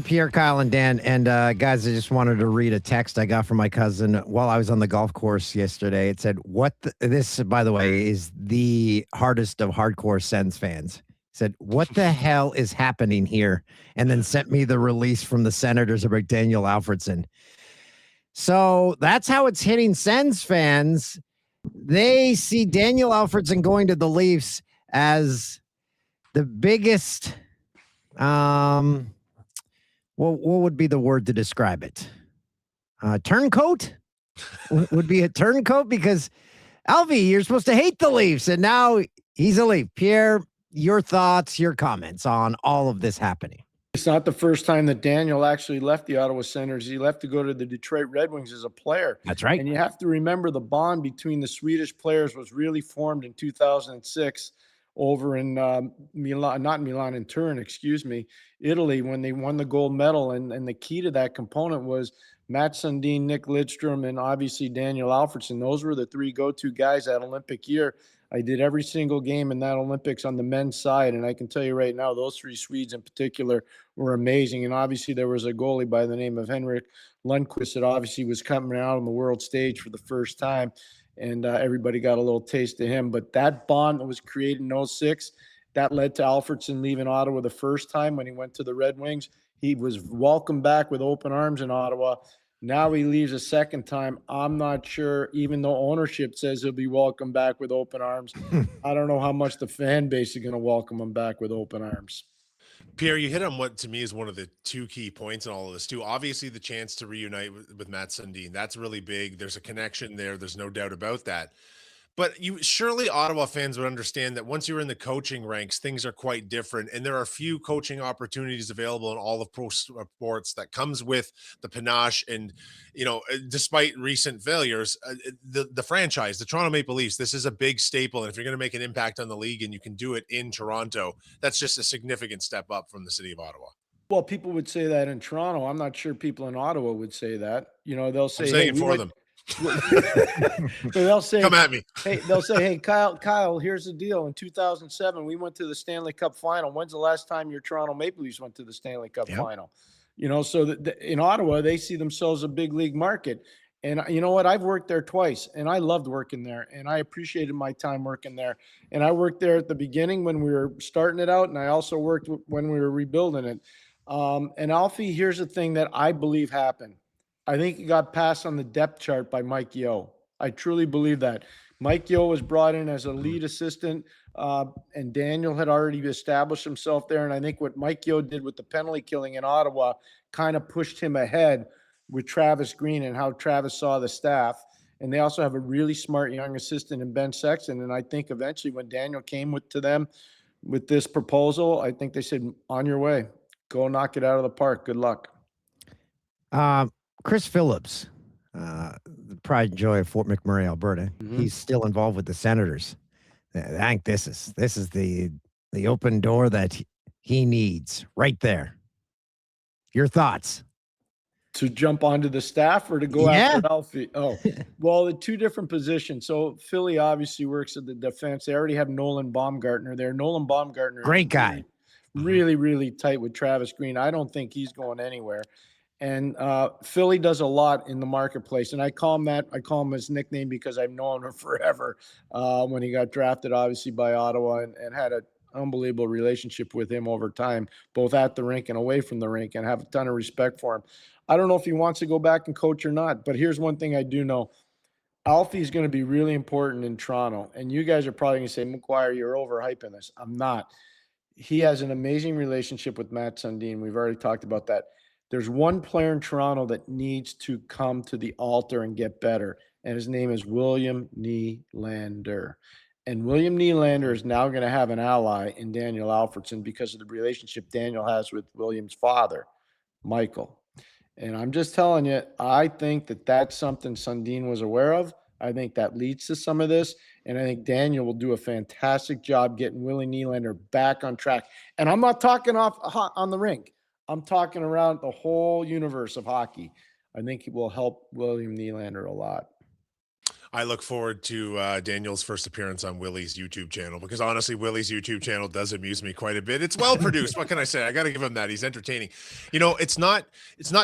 Pierre, Kyle, and Dan. And guys, I just wanted to read a text I got from my cousin while I was on the golf course yesterday. It said, this, by the way, is the hardest of hardcore Sens fans. It said, what the hell is happening here? And then sent me the release from the Senators about Daniel Alfredsson. So that's how it's hitting Sens fans. They see Daniel Alfredsson going to the Leafs as the biggest, what would be the word to describe it? Turncoat would be a turncoat, because Alfie, you're supposed to hate the Leafs, and now he's a Leaf. Pierre, your thoughts, your comments on all of this happening. It's not the first time that Daniel actually left the Ottawa Senators. He left to go to the Detroit Red Wings as a player. That's right. And you have to remember the bond between the Swedish players was really formed in 2006 over in in Turin, Italy, when they won the gold medal. And the key to that component was Matt Sundin, Nick Lidstrom, and obviously Daniel Alfredsson. Those were the three go-to guys that Olympic year. I did every single game in that Olympics on the men's side, and I can tell you right now, those three Swedes in particular were amazing. And obviously there was a goalie by the name of Henrik Lundqvist that obviously was coming out on the world stage for the first time, and everybody got a little taste of him. But that bond that was created in 06, that led to Alfredsson leaving Ottawa the first time when he went to the Red Wings. He was welcomed back with open arms in Ottawa. Now he leaves a second time. I'm not sure, even though ownership says he'll be welcomed back with open arms. I don't know how much the fan base is going to welcome him back with open arms. Pierre, you hit on what to me is one of the two key points in all of this too. Obviously, the chance to reunite with Matt Sundin, that's really big. There's a connection there. There's no doubt about that. But surely Ottawa fans would understand that once you're in the coaching ranks, things are quite different. And there are few coaching opportunities available in all of pro sports that comes with the panache. And, despite recent failures, the franchise, the Toronto Maple Leafs, this is a big staple. And if you're going to make an impact on the league and you can do it in Toronto, that's just a significant step up from the city of Ottawa. Well, people would say that in Toronto. I'm not sure people in Ottawa would say that. They'll say, I'm saying it for them. They'll say, come at me. They'll say, hey, Kyle, here's the deal. In 2007, we went to the Stanley Cup final. When's the last time your Toronto Maple Leafs went to the Stanley Cup final? So in Ottawa, they see themselves a big league market. And you know what? I've worked there twice, and I loved working there, and I appreciated my time working there. And I worked there at the beginning when we were starting it out, and I also worked when we were rebuilding it. And Alfie, here's the thing that I believe happened. I think he got passed on the depth chart by Mike Yeo. I truly believe that. Mike Yeo was brought in as a lead assistant, and Daniel had already established himself there. And I think what Mike Yeo did with the penalty killing in Ottawa kind of pushed him ahead with Travis Green and how Travis saw the staff. And they also have a really smart young assistant in Ben Sexton. And I think eventually when Daniel came to them with this proposal, I think they said, on your way, go knock it out of the park. Good luck. Chris Phillips, the pride and joy of Fort McMurray, Alberta. Mm-hmm. He's still involved with the Senators. I think this is the open door that he needs right there. Your thoughts? To jump onto the staff or to go after Alfie? Oh, well, the two different positions. So Philly obviously works at the defense. They already have Nolan Baumgartner there. Nolan Baumgartner, great guy, really, really tight with Travis Green. I don't think he's going anywhere. And Philly does a lot in the marketplace. And I call him his nickname because I've known him forever when he got drafted, obviously, by Ottawa and had an unbelievable relationship with him over time, both at the rink and away from the rink, and have a ton of respect for him. I don't know if he wants to go back and coach or not, but here's one thing I do know. Alfie's going to be really important in Toronto. And you guys are probably going to say, McGuire, you're overhyping this. I'm not. He has an amazing relationship with Matt Sundin. We've already talked about that. There's one player in Toronto that needs to come to the altar and get better, and his name is William Nylander. And William Nylander is now going to have an ally in Daniel Alfredsson because of the relationship Daniel has with William's father, Michael. And I'm just telling you, I think that that's something Sundin was aware of. I think that leads to some of this, and I think Daniel will do a fantastic job getting Willie Nylander back on track. And I'm not talking off on the rink. I'm talking around the whole universe of hockey. I think it will help William Nylander a lot. I look forward to Daniel's first appearance on Willie's YouTube channel, because honestly, Willie's YouTube channel does amuse me quite a bit. It's well produced. What can I say? I got to give him that. He's entertaining. It's not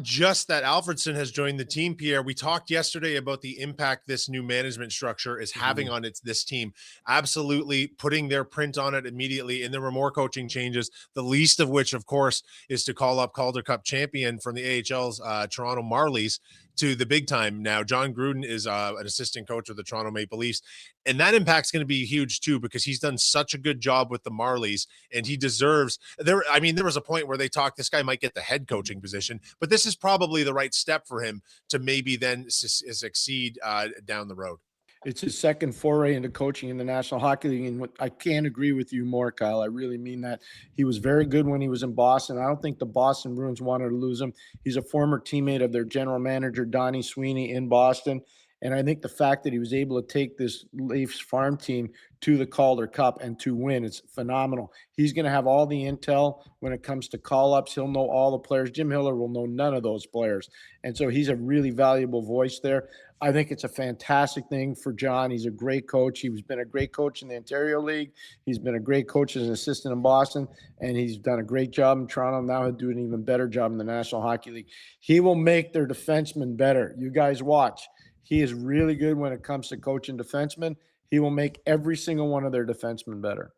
just that Alfredsson has joined the team, Pierre. We talked yesterday about the impact this new management structure is having on this team. Absolutely putting their print on it immediately. And there were more coaching changes, the least of which, of course, is to call up Calder Cup champion from the AHL's Toronto Marlies to the big time. Now, John Gruden is an assistant coach of the Toronto Maple Leafs, and that impact's going to be huge too, because he's done such a good job with the Marlies, and he deserves there. I mean, there was a point where they talked this guy might get the head coaching position, but this is probably the right step for him to maybe then succeed down the road. It's his second foray into coaching in the National Hockey League, and I can't agree with you more, Kyle. I really mean that. He was very good when he was in Boston. I don't think the Boston Bruins wanted to lose him. He's a former teammate of their general manager, Donnie Sweeney, in Boston. And I think the fact that he was able to take this Leafs farm team to the Calder Cup and to win, it's phenomenal. He's going to have all the intel when it comes to call-ups. He'll know all the players. Jim Hiller will know none of those players. And so he's a really valuable voice there. I think it's a fantastic thing for John. He's a great coach. He's been a great coach in the Ontario League. He's been a great coach as an assistant in Boston, and he's done a great job in Toronto. Now he'll do an even better job in the National Hockey League. He will make their defensemen better. You guys watch. He is really good when it comes to coaching defensemen. He will make every single one of their defensemen better.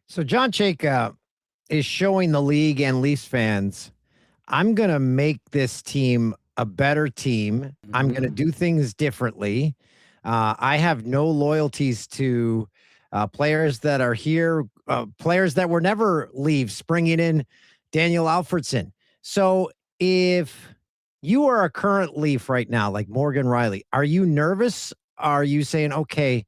So John Chayka is showing the league and Leafs fans, I'm going to make this team a better team. I'm going to do things differently. I have no loyalties to players that are here, players that were never Leafs, bringing in Daniel Alfredsson. So if you are a current Leaf right now, like Morgan Riley, are you nervous? Are you saying, okay,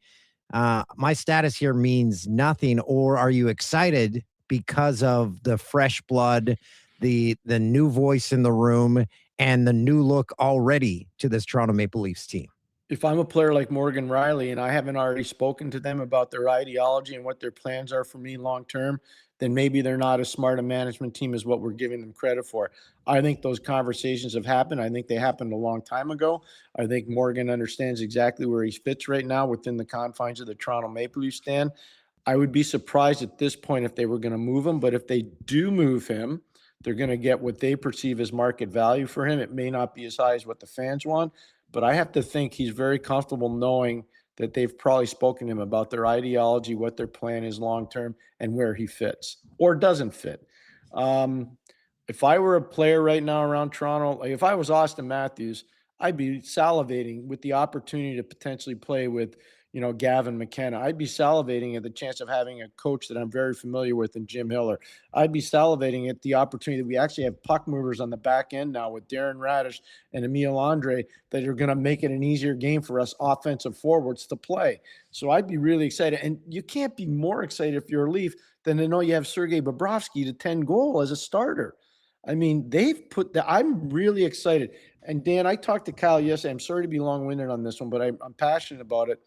my status here means nothing? Or are you excited because of the fresh blood, the new voice in the room, and the new look already to this Toronto Maple Leafs team? If I'm a player like Morgan Riley and I haven't already spoken to them about their ideology and what their plans are for me long term, then maybe they're not as smart a management team as what we're giving them credit for. I think those conversations have happened. I think they happened a long time ago. I think Morgan understands exactly where he fits right now within the confines of the Toronto Maple Leafs stand. I would be surprised at this point if they were going to move him, but if they do move him, they're going to get what they perceive as market value for him. It may not be as high as what the fans want, but I have to think he's very comfortable knowing that they've probably spoken to him about their ideology, what their plan is long-term, and where he fits or doesn't fit. If I were a player right now around Toronto, like if I was Austin Matthews, I'd be salivating with the opportunity to potentially play with, Gavin McKenna. I'd be salivating at the chance of having a coach that I'm very familiar with in Jim Hiller. I'd be salivating at the opportunity that we actually have puck movers on the back end now with Darren Radish and Emil Andre that are going to make it an easier game for us offensive forwards to play. So I'd be really excited. And you can't be more excited if you're a Leaf than to know you have Sergei Bobrovsky to 10 goal as a starter. I mean, I'm really excited. And Dan, I talked to Kyle yesterday. I'm sorry to be long-winded on this one, but I'm passionate about it.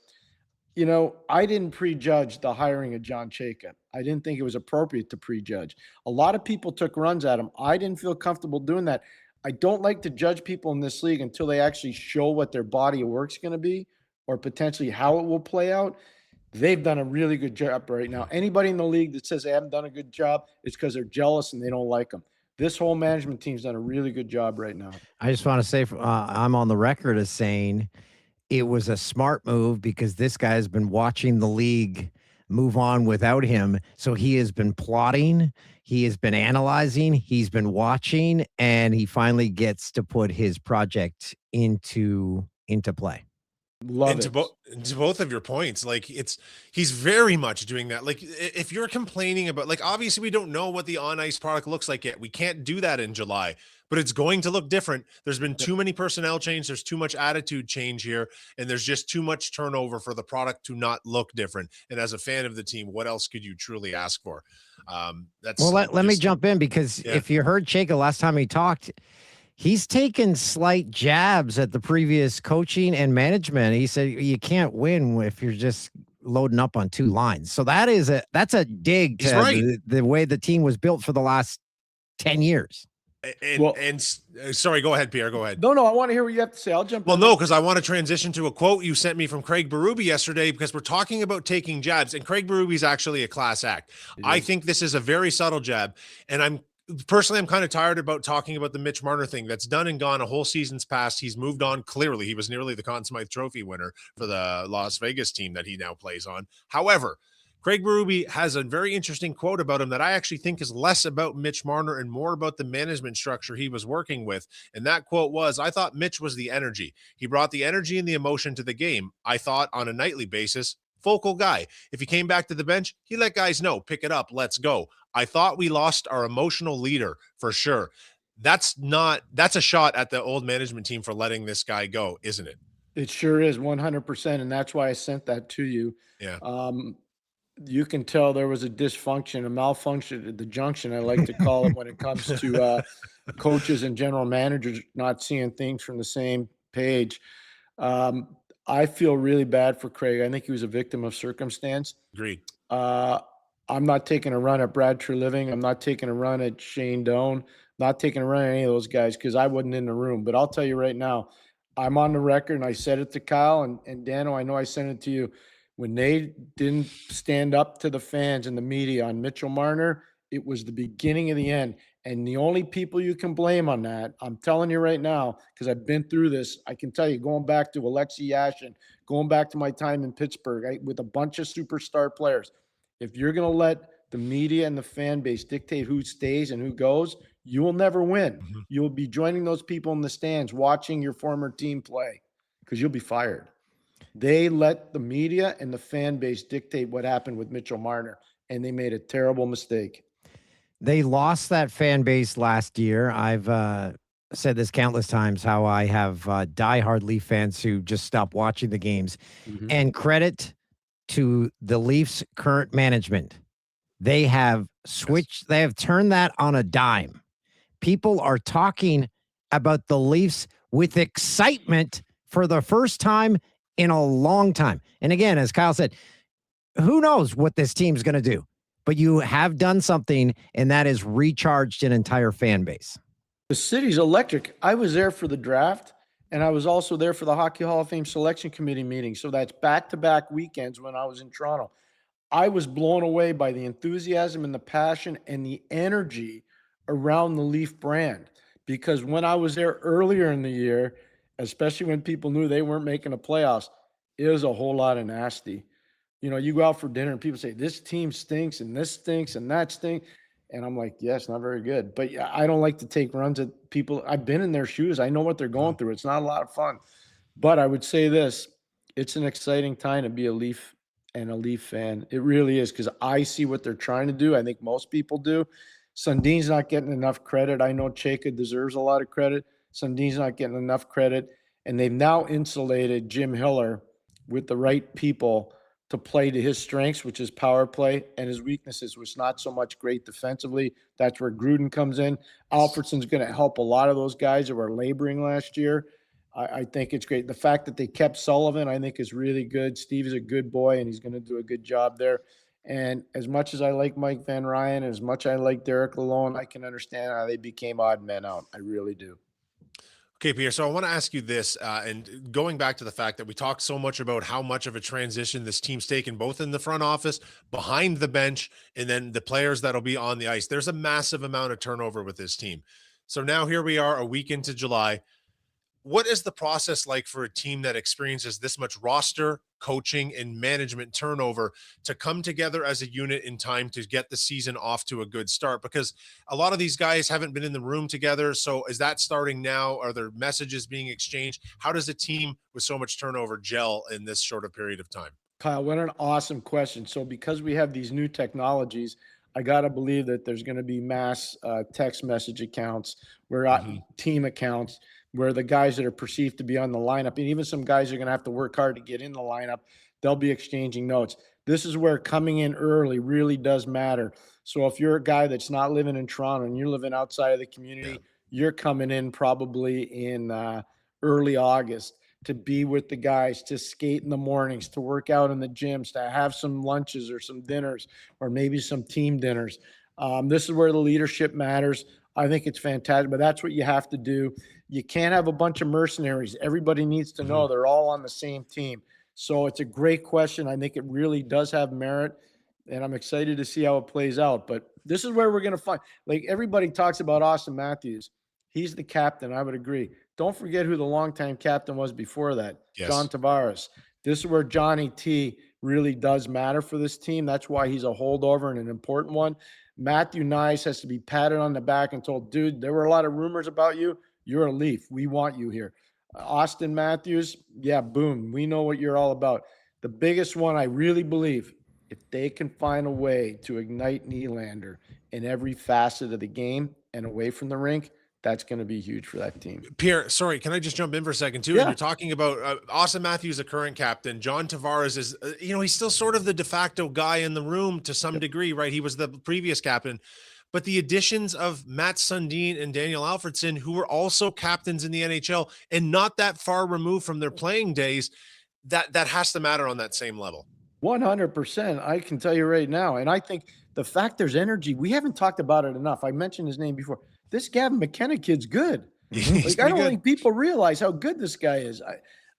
I didn't prejudge the hiring of John Chayka. I didn't think it was appropriate to prejudge. A lot of people took runs at him. I didn't feel comfortable doing that. I don't like to judge people in this league until they actually show what their body of work's going to be or potentially how it will play out. They've done a really good job right now. Anybody in the league that says they haven't done a good job, it's because they're jealous and they don't like them. This whole management team's done a really good job right now. I just want to say I'm on the record as saying it was a smart move because this guy has been watching the league move on without him. So he has been plotting, he has been analyzing, he's been watching, and he finally gets to put his project into play. Love it. To both of your points, like he's very much doing that. Like if you're complaining about, like, obviously we don't know what the on ice product looks like yet. We can't do that in July, but it's going to look different. There's been too many personnel change. There's too much attitude change here, and there's just too much turnover for the product to not look different. And as a fan of the team, what else could you truly ask for? Let me jump in because if you heard Chayka last time he talked, he's taken slight jabs at the previous coaching and management. He said you can't win if you're just loading up on two lines. So that's a dig to the way the team was built for the last 10 years. Well, Sorry, go ahead, Pierre. Go ahead. no, I want to hear what you have to say. I'll jump Well, in. no, because I want to transition to a quote you sent me from Craig Berube yesterday, because we're talking about taking jabs, and Craig Berube is actually a class act. I think this is a very subtle jab, and I'm kind of tired about talking about the Mitch Marner thing. That's done and gone. A whole season's passed. He's moved on. Clearly, he was nearly the Conn Smythe Trophy winner for the Las Vegas team that he now plays on. However, Craig Berube has a very interesting quote about him that I actually think is less about Mitch Marner and more about the management structure he was working with. And that quote was, "I thought Mitch was the energy. He brought the energy and the emotion to the game. I thought on a nightly basis, focal guy. If he came back to the bench, he let guys know, pick it up, let's go. I thought we lost our emotional leader for sure." That's a shot at the old management team for letting this guy go, isn't it? It sure is 100%. And that's why I sent that to you. Yeah. You can tell there was a dysfunction, a malfunction at the junction, I like to call it, when it comes to coaches and general managers not seeing things from the same page. I feel really bad for Craig. I think he was a victim of circumstance. Agreed. I'm not taking a run at Brad Treliving. I'm not taking a run at Shane Doan. Not taking a run at any of those guys because I wasn't in the room. But I'll tell you right now, I'm on the record, and I said it to Kyle and Dano. I know I sent it to you. When they didn't stand up to the fans and the media on Mitchell Marner, it was the beginning of the end. And the only people you can blame on that, I'm telling you right now, because I've been through this, I can tell you, going back to Alexei Yashin, going back to my time in Pittsburgh, with a bunch of superstar players, if you're going to let the media and the fan base dictate who stays and who goes, you will never win. Mm-hmm. You'll be joining those people in the stands watching your former team play because you'll be fired. They let the media and the fan base dictate what happened with Mitchell Marner, and they made a terrible mistake. They lost that fan base last year. I've said this countless times, how I have diehard Leaf fans who just stop watching the games. Mm-hmm. And credit to the Leafs' current management. They have switched, they have turned that on a dime. People are talking about the Leafs with excitement for the first time in a long time. And again, as Kyle said, who knows what this team's going to do? But you have done something, and that is recharged an entire fan base. The city's electric. I was there for the draft, and I was also there for the Hockey Hall of Fame Selection Committee meeting. So that's back-to-back weekends when I was in Toronto. I was blown away by the enthusiasm and the passion and the energy around the Leaf brand. Because when I was there earlier in the year, especially when people knew they weren't making the playoffs, it was a whole lot of nasty. You know, you go out for dinner and people say, this team stinks and this stinks and that stinks. And I'm like, yes, not very good. But yeah, I don't like to take runs at people. I've been in their shoes. I know what they're going through. It's not a lot of fun. But I would say this, it's an exciting time to be a Leaf and a Leaf fan. It really is, because I see what they're trying to do. I think most people do. Sundin's not getting enough credit. I know Chayka deserves a lot of credit. Sundin's not getting enough credit. And they've now insulated Jim Hiller with the right people to play to his strengths, which is power play, and his weaknesses, which not so much great defensively. That's where Gruden comes in. Alfredsson's going to help a lot of those guys who were laboring last year. I think it's great. The fact that they kept Sullivan, I think, is really good. Steve is a good boy, and he's going to do a good job there. And as much as I like Mike Van Ryan, as much as I like Derek Lalonde, I can understand how they became odd men out. I really do. Okay, Pierre, so I want to ask you this, and going back to the fact that we talked so much about how much of a transition this team's taken, both in the front office, behind the bench, and then the players that'll be on the ice. There's a massive amount of turnover with this team. So now here we are a week into July. What is the process like for a team that experiences this much roster, coaching, and management turnover to come together as a unit in time to get the season off to a good start? Because a lot of these guys haven't been in the room together. So is that starting now? Are there messages being exchanged? How does a team with so much turnover gel in this short a period of time? Kyle, what an awesome question. So because we have these new technologies, I got to believe that there's going to be mass text message accounts, where team accounts, where the guys that are perceived to be on the lineup, and even some guys are going to have to work hard to get in the lineup, they'll be exchanging notes. This is where coming in early really does matter. So if you're a guy that's not living in Toronto and you're living outside of the community, you're coming in probably in early August to be with the guys, to skate in the mornings, to work out in the gyms, to have some lunches or some dinners, or maybe some team dinners. This is where the leadership matters. I think it's fantastic, but that's what you have to do. You can't have a bunch of mercenaries. Everybody needs to know they're all on the same team. So it's a great question. I think it really does have merit, and I'm excited to see how it plays out. But this is where we're going to find, like, everybody talks about Austin Matthews. He's the captain. I would agree. Don't forget who the longtime captain was before that, John Tavares. This is where Johnny T really does matter for this team. That's why he's a holdover and an important one. Matthew Nice has to be patted on the back and told, dude, there were a lot of rumors about you. You're a Leaf. We want you here. Austin Matthews, yeah, boom. We know what you're all about. The biggest one, I really believe, if they can find a way to ignite Nylander in every facet of the game and away from the rink, that's going to be huge for that team. Pierre, sorry, can I just jump in for a second too? Yeah. And you're talking about Austin Matthews, the current captain. John Tavares is, he's still sort of the de facto guy in the room to some degree, right? He was the previous captain. But the additions of Matt Sundin and Daniel Alfredsson, who were also captains in the NHL and not that far removed from their playing days, that has to matter on that same level. 100%. I can tell you right now. And I think the fact there's energy, we haven't talked about it enough. I mentioned his name before. This Gavin McKenna kid's good. Like, I don't think people realize how good this guy is.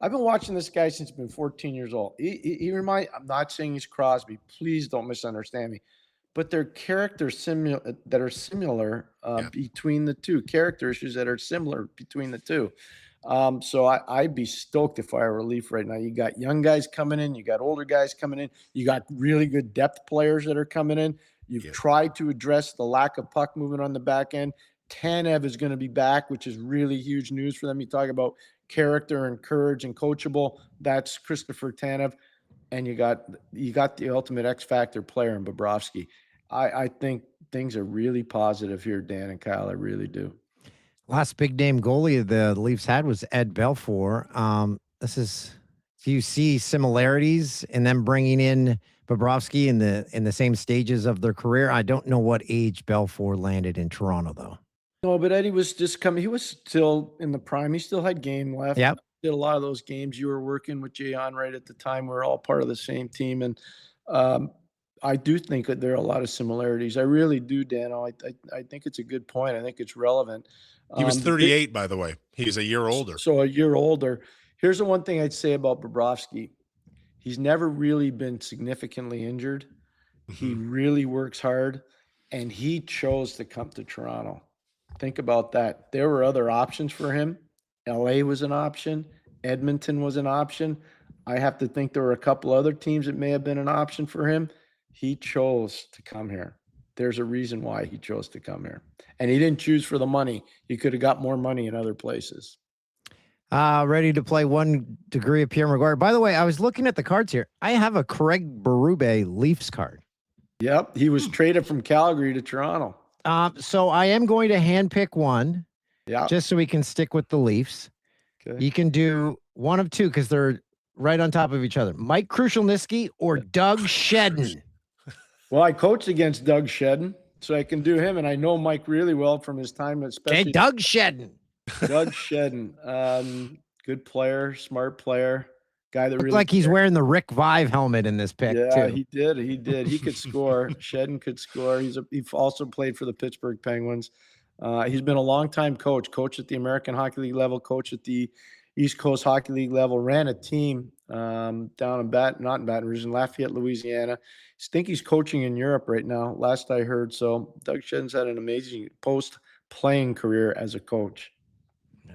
I've been watching this guy since he's been 14 years old. I'm not saying he's Crosby. Please don't misunderstand me. But they're characters that are similar between the two. Character issues that are similar between the two. So I'd be stoked if I were a Leaf right now. You got young guys coming in. You got older guys coming in. You got really good depth players that are coming in. You've tried to address the lack of puck movement on the back end. Tanev is going to be back, which is really huge news for them. You talk about character and courage and coachable. That's Christopher Tanev. And you got the ultimate X factor player in Bobrovsky. I think things are really positive here, Dan and Kyle. I really do. Last big name goalie the Leafs had was Ed Belfour. Do you see similarities in them bringing in Bobrovsky in the same stages of their career? I don't know what age Belfour landed in Toronto, though. No, but Eddie was just coming. He was still in the prime. He still had game left. Yep. Did a lot of those games. You were working with Jay on right at the time. We are all part of the same team. And I do think that there are a lot of similarities. I really do, Dan. I think it's a good point. I think it's relevant. He was 38, by the way. He's a year older. So a year older. Here's the one thing I'd say about Bobrovsky. He's never really been significantly injured. He really works hard, and he chose to come to Toronto. Think about that. There were other options for him. LA was an option. Edmonton was an option. I have to think there were a couple other teams that may have been an option for him. He chose to come here. There's a reason why he chose to come here. And he didn't choose for the money. He could have got more money in other places. Ready to play 1 degree of Pierre McGuire. By the way, I was looking at the cards here. I have a Craig Berube Leafs card. Yep. He was traded from Calgary to Toronto. So I am going to handpick one. Yeah. Just so we can stick with the Leafs. Okay. You can do one of two because they're right on top of each other. Mike Krushelnyski or Doug Shedden. Well, I coached against Doug Shedden, so I can do him, and I know Mike really well from his time, especially. Okay, Doug Shedden. Doug Shedden, good player, smart player, guy that Looked really like he's wearing the Rick Vive helmet in this pick. Yeah, too. he did. He could score. Shedden could score. He also played for the Pittsburgh Penguins. He's been a long-time coach at the American Hockey League level, coach at the East Coast Hockey League level, ran a team down in not in Baton Rouge, in Lafayette, Louisiana. I think he's coaching in Europe right now, last I heard. So Doug Shedden's had an amazing post-playing career as a coach.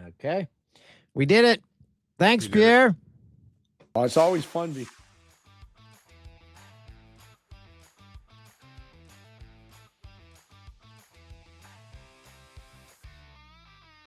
Okay. We did it. Thanks, Pierre. Oh, it's always fun.